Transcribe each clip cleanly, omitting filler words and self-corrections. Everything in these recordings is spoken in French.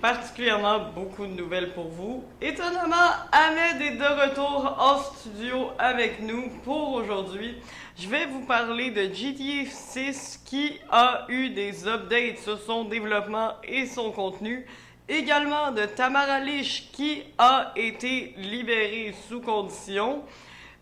particulièrement beaucoup de nouvelles pour vous. Étonnamment, Ahmed est de retour en studio avec nous pour aujourd'hui. Je vais vous parler de GTA 6 qui a eu des updates sur son développement et son contenu. Également de Tamara Lich qui a été libérée sous condition.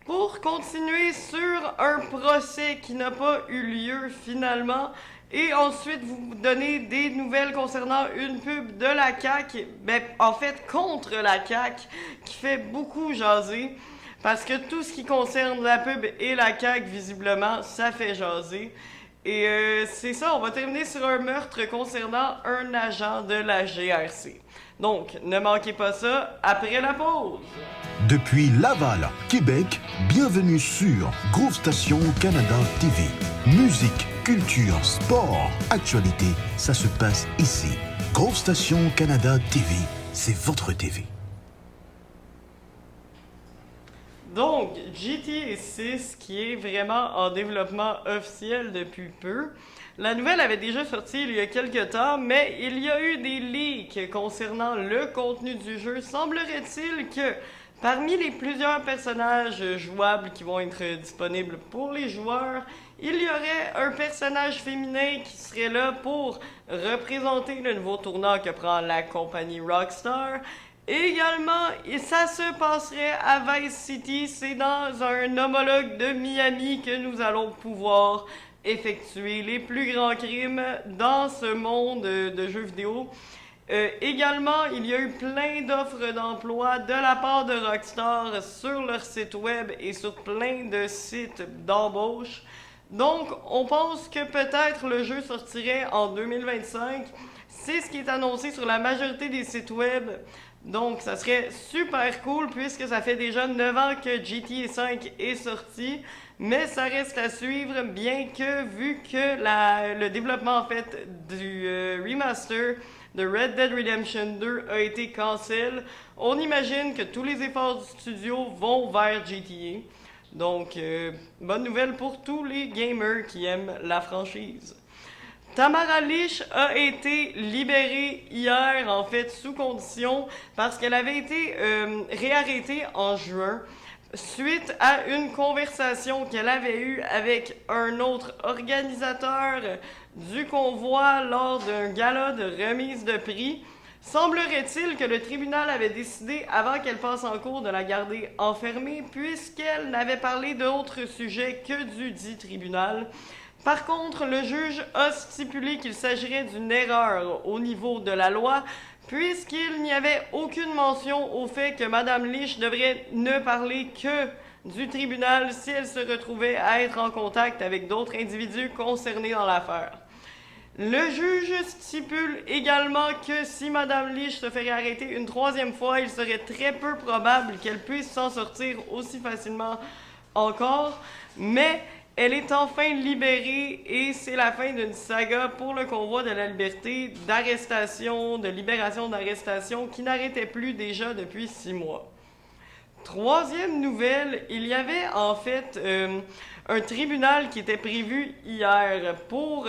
Pour continuer sur un procès qui n'a pas eu lieu finalement, et ensuite vous donner des nouvelles concernant une pub de la CAQ, ben, en fait contre la CAQ, qui fait beaucoup jaser, parce que tout ce qui concerne la pub et la CAQ, visiblement, ça fait jaser. Et c'est ça, on va terminer sur un meurtre concernant un agent de la GRC. Donc, ne manquez pas ça après la pause. Depuis Laval, Québec, bienvenue sur Groove Station Canada TV. Musique, culture, sport, actualité, ça se passe ici. Groove Station Canada TV, c'est votre TV. Donc, GTA 6, qui est vraiment en développement officiel depuis peu. La nouvelle avait déjà sorti il y a quelques temps, mais il y a eu des leaks concernant le contenu du jeu. Semblerait-il que parmi les plusieurs personnages jouables qui vont être disponibles pour les joueurs, il y aurait un personnage féminin qui serait là pour représenter le nouveau tournant que prend la compagnie Rockstar. Également, ça se passerait à Vice City, c'est dans un homologue de Miami que nous allons pouvoir effectuer les plus grands crimes dans ce monde de jeux vidéo. Également, il y a eu plein d'offres d'emploi de la part de Rockstar sur leur site web et sur plein de sites d'embauche. Donc, on pense que peut-être le jeu sortirait en 2025. C'est ce qui est annoncé sur la majorité des sites web. Donc, ça serait super cool puisque ça fait déjà 9 ans que GTA 5 est sorti. Mais ça reste à suivre, bien que vu que le développement en fait du remaster de Red Dead Redemption 2 a été cancel, on imagine que tous les efforts du studio vont vers GTA. Donc, bonne nouvelle pour tous les gamers qui aiment la franchise. Tamara Lich a été libérée hier, en fait, sous condition, parce qu'elle avait été réarrêtée en juin, suite à une conversation qu'elle avait eue avec un autre organisateur du convoi lors d'un gala de remise de prix. Semblerait-il que le tribunal avait décidé, avant qu'elle passe en cours, de la garder enfermée, puisqu'elle n'avait parlé d'autres sujets que du dit tribunal. Par contre, le juge a stipulé qu'il s'agirait d'une erreur au niveau de la loi, puisqu'il n'y avait aucune mention au fait que Mme Lich devrait ne parler que du tribunal si elle se retrouvait à être en contact avec d'autres individus concernés dans l'affaire. Le juge stipule également que si Mme Lich se ferait arrêter une troisième fois, il serait très peu probable qu'elle puisse s'en sortir aussi facilement encore, mais elle est enfin libérée et c'est la fin d'une saga pour le convoi de la liberté d'arrestation, de libération d'arrestation qui n'arrêtait plus déjà depuis 6 mois. Troisième nouvelle, il y avait en fait un tribunal qui était prévu hier pour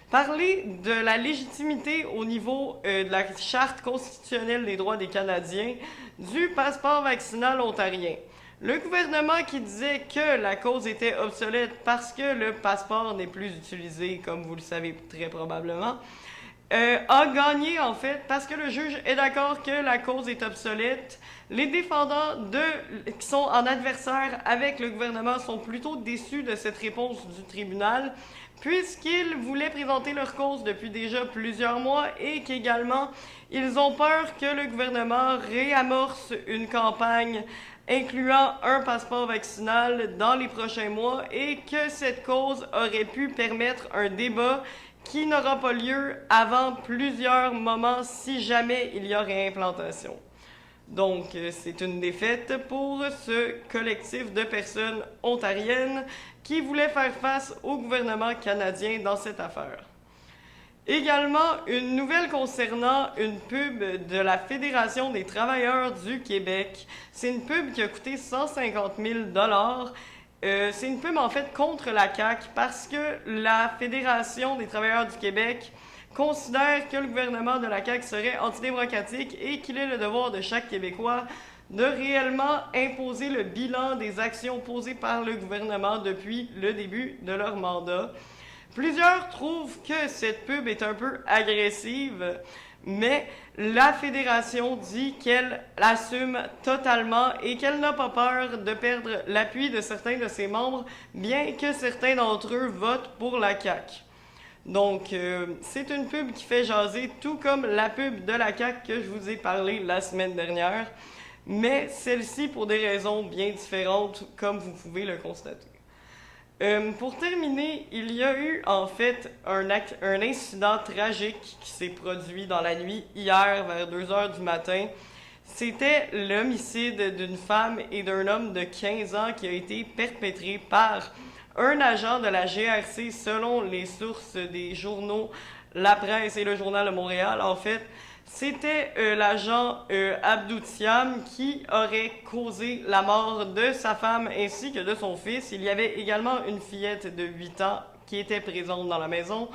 parler de la légitimité au niveau de la Charte constitutionnelle des droits des Canadiens du passeport vaccinal ontarien. Le gouvernement qui disait que la cause était obsolète parce que le passeport n'est plus utilisé, comme vous le savez très probablement, a gagné en fait parce que le juge est d'accord que la cause est obsolète. Les défendants qui sont en adversaire avec le gouvernement sont plutôt déçus de cette réponse du tribunal puisqu'ils voulaient présenter leur cause depuis déjà plusieurs mois et qu'également ils ont peur que le gouvernement réamorce une campagne incluant un passeport vaccinal dans les prochains mois et que cette cause aurait pu permettre un débat qui n'aura pas lieu avant plusieurs moments si jamais il y a réimplantation. Donc, c'est une défaite pour ce collectif de personnes ontariennes qui voulaient faire face au gouvernement canadien dans cette affaire. Également, une nouvelle concernant une pub de la Fédération des travailleurs du Québec. C'est une pub qui a coûté 150 000 c'est une pub en fait contre la CAQ parce que la Fédération des travailleurs du Québec considère que le gouvernement de la CAQ serait antidémocratique et qu'il est le devoir de chaque Québécois de réellement imposer le bilan des actions posées par le gouvernement depuis le début de leur mandat. Plusieurs trouvent que cette pub est un peu agressive, mais la fédération dit qu'elle l'assume totalement et qu'elle n'a pas peur de perdre l'appui de certains de ses membres, bien que certains d'entre eux votent pour la CAQ. Donc, c'est une pub qui fait jaser, tout comme la pub de la CAQ que je vous ai parlé la semaine dernière, mais celle-ci pour des raisons bien différentes, comme vous pouvez le constater. Pour terminer, il y a eu en fait un incident tragique qui s'est produit dans la nuit hier vers 2 heures du matin. C'était l'homicide d'une femme et d'un homme de 15 ans qui a été perpétré par un agent de la GRC selon les sources des journaux La Presse et le Journal de Montréal. En fait, c'était l'agent Abdou Thiam qui aurait causé la mort de sa femme ainsi que de son fils. Il y avait également une fillette de 8 ans qui était présente dans la maison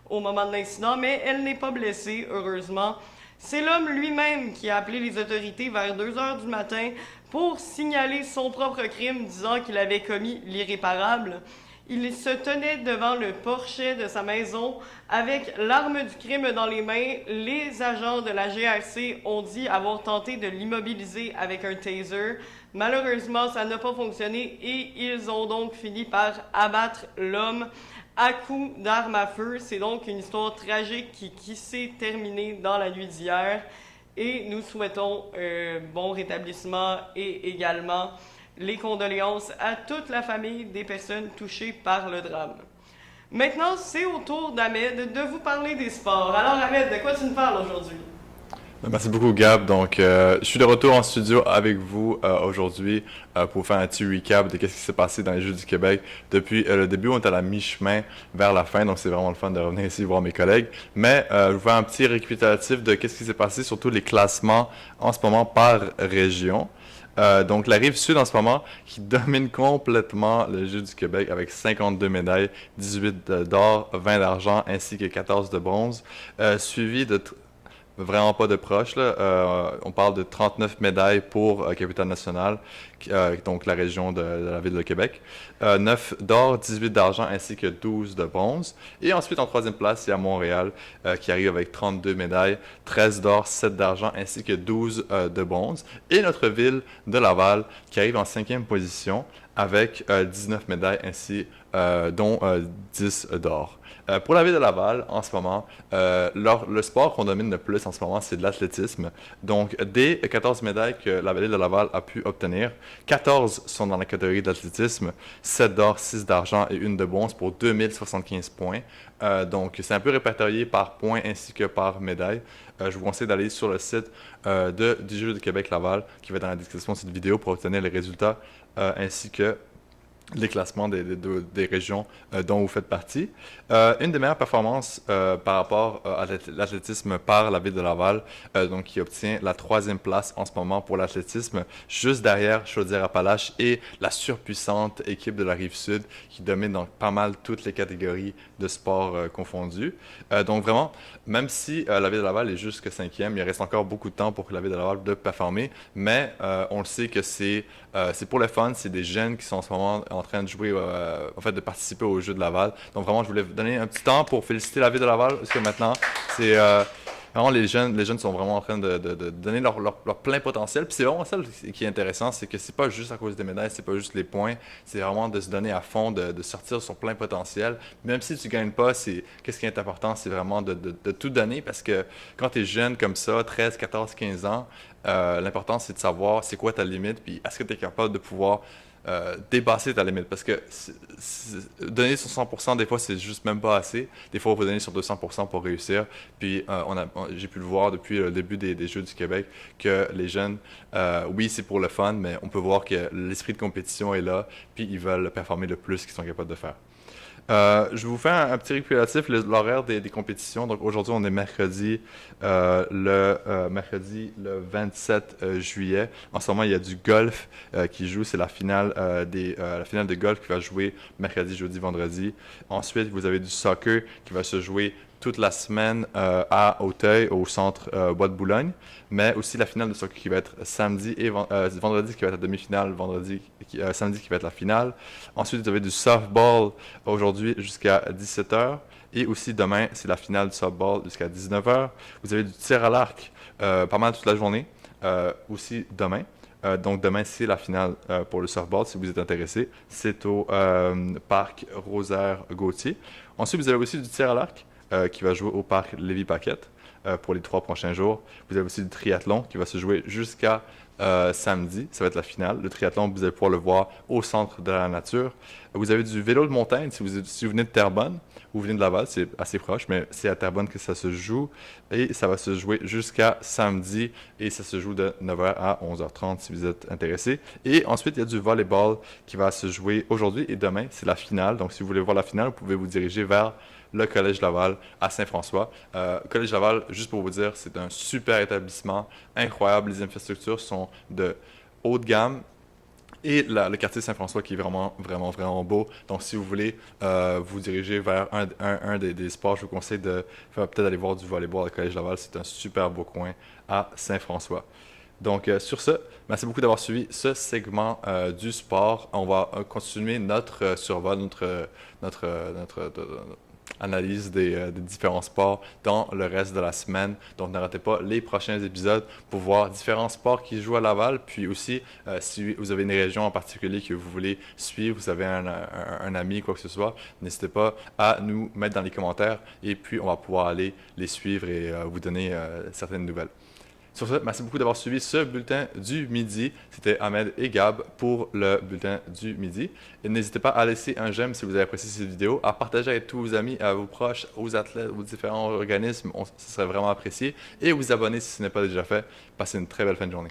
au moment de l'incident, mais elle n'est pas blessée, heureusement. C'est l'homme lui-même qui a appelé les autorités vers 2 heures du matin pour signaler son propre crime, disant qu'il avait commis l'irréparable. Il se tenait devant le porche de sa maison avec l'arme du crime dans les mains. Les agents de la GRC ont dit avoir tenté de l'immobiliser avec un taser. Malheureusement, ça n'a pas fonctionné et ils ont donc fini par abattre l'homme à coups d'armes à feu. C'est donc une histoire tragique qui s'est terminée dans la nuit d'hier. Et nous souhaitons bon rétablissement et également les condoléances à toute la famille des personnes touchées par le drame. Maintenant, c'est au tour d'Ahmed de vous parler des sports. Alors Ahmed, de quoi tu nous parles aujourd'hui? Merci beaucoup, Gab. Donc, je suis de retour en studio avec vous aujourd'hui pour faire un petit recap de ce qui s'est passé dans les Jeux du Québec depuis le début. On est à la mi-chemin vers la fin, donc c'est vraiment le fun de revenir ici voir mes collègues. Mais je vais faire un petit récapitulatif de ce qui s'est passé, surtout les classements en ce moment par région. Donc, la Rive-Sud en ce moment qui domine complètement le Jeu du Québec avec 52 médailles, 18 d'or, 20 d'argent ainsi que 14 de bronze, suivi de vraiment pas de proche, là. On parle de 39 médailles pour Capitale-Nationale, donc la région de la ville de Québec. 9 d'or, 18 d'argent ainsi que 12 de bronze. Et ensuite, en troisième place, il y a Montréal qui arrive avec 32 médailles, 13 d'or, 7 d'argent ainsi que 12 de bronze. Et notre ville de Laval qui arrive en cinquième position avec 19 médailles ainsi dont 10 d'or. Pour la ville de Laval, en ce moment, le sport qu'on domine le plus en ce moment, c'est de l'athlétisme. Donc, des 14 médailles que la ville de Laval a pu obtenir, 14 sont dans la catégorie d'athlétisme, 7 d'or, 6 d'argent et 1 de bronze pour 2075 points. Donc, c'est un peu répertorié par points ainsi que par médaille. Je vous conseille d'aller sur le site du Jeu de Québec Laval, qui va être dans la description de cette vidéo pour obtenir les résultats ainsi que les classements des régions dont vous faites partie. Une des meilleures performances par rapport à l'athlétisme par la ville de Laval, donc qui obtient la 3e place en ce moment pour l'athlétisme, juste derrière Chaudière-Appalaches et la surpuissante équipe de la Rive-Sud qui domine donc pas mal toutes les catégories de sport confondus. Donc vraiment, même si la ville de Laval est juste que 5e, il reste encore beaucoup de temps pour que la ville de Laval de performer, mais on le sait que c'est pour le fun, c'est des jeunes qui sont en ce moment en train de jouer, en fait, de participer aux Jeux de Laval. Donc vraiment, je voulais vous donner un petit temps pour féliciter la ville de Laval, parce que maintenant, c'est vraiment les jeunes sont vraiment en train de donner leur plein potentiel. Puis c'est vraiment ça qui est intéressant, c'est que c'est pas juste à cause des médailles, c'est pas juste les points, c'est vraiment de se donner à fond, de sortir son plein potentiel. Même si tu gagnes pas, qu'est-ce qui est important, c'est vraiment de tout donner, parce que quand tu es jeune comme ça, 13, 14, 15 ans, l'important c'est de savoir c'est quoi ta limite, puis est-ce que tu es capable de pouvoir dépasser ta limite, parce que donner sur 100%, des fois, c'est juste même pas assez. Des fois, il faut donner sur 200% pour réussir. Puis, j'ai pu le voir depuis le début des Jeux du Québec, que les jeunes, oui, c'est pour le fun, mais on peut voir que l'esprit de compétition est là, puis ils veulent performer le plus qu'ils sont capables de faire. Je vous fais un petit récapitulatif, l'horaire des compétitions. Donc aujourd'hui, on est mercredi le 27 juillet. En ce moment, il y a du golf qui joue. C'est la finale la finale de golf qui va jouer mercredi, jeudi, vendredi. Ensuite, vous avez du soccer qui va se jouer toute la semaine à Auteuil, au centre Bois de Boulogne, mais aussi la finale de soccer qui va être samedi et vendredi qui va être la demi-finale, samedi qui va être la finale. Ensuite, vous avez du softball aujourd'hui jusqu'à 17h. Et aussi demain, c'est la finale du softball jusqu'à 19h. Vous avez du tir à l'arc pas mal toute la journée, aussi demain. Donc demain, c'est la finale pour le softball, si vous êtes intéressé. C'est au parc Rosaire-Gauthier. Ensuite, vous avez aussi du tir à l'arc qui va jouer au parc Lévis-Paquette pour les 3 prochains jours. Vous avez aussi du triathlon qui va se jouer jusqu'à samedi. Ça va être la finale. Le triathlon, vous allez pouvoir le voir au centre de la nature. Vous avez du vélo de montagne si vous venez de Terrebonne ou vous venez de Laval, c'est assez proche, mais c'est à Terrebonne que ça se joue. Et ça va se jouer jusqu'à samedi et ça se joue de 9h à 11h30 si vous êtes intéressé. Et ensuite, il y a du volleyball qui va se jouer aujourd'hui et demain. C'est la finale. Donc, si vous voulez voir la finale, vous pouvez vous diriger vers le Collège Laval à Saint-François. Collège Laval, juste pour vous dire, c'est un super établissement, incroyable. Les infrastructures sont de haut de gamme. Et le quartier Saint-François qui est vraiment, vraiment, vraiment beau. Donc, si vous voulez vous diriger vers un des sports, je vous conseille de peut-être aller voir du volleyball au Collège Laval. C'est un super beau coin à Saint-François. Donc, sur ce, merci beaucoup d'avoir suivi ce segment du sport. On va continuer notre survol, notre analyse des différents sports dans le reste de la semaine. Donc, ne ratez pas les prochains épisodes pour voir différents sports qui jouent à Laval. Puis aussi, si vous avez une région en particulier que vous voulez suivre, vous avez un ami, quoi que ce soit, n'hésitez pas à nous mettre dans les commentaires et puis on va pouvoir aller les suivre et vous donner certaines nouvelles. Sur ce, merci beaucoup d'avoir suivi ce bulletin du midi. C'était Ahmed et Gab pour le bulletin du midi. Et n'hésitez pas à laisser un j'aime si vous avez apprécié cette vidéo, à partager avec tous vos amis, à vos proches, aux athlètes, aux différents organismes. Ce serait vraiment apprécié. Et vous abonner si ce n'est pas déjà fait. Passez une très belle fin de journée.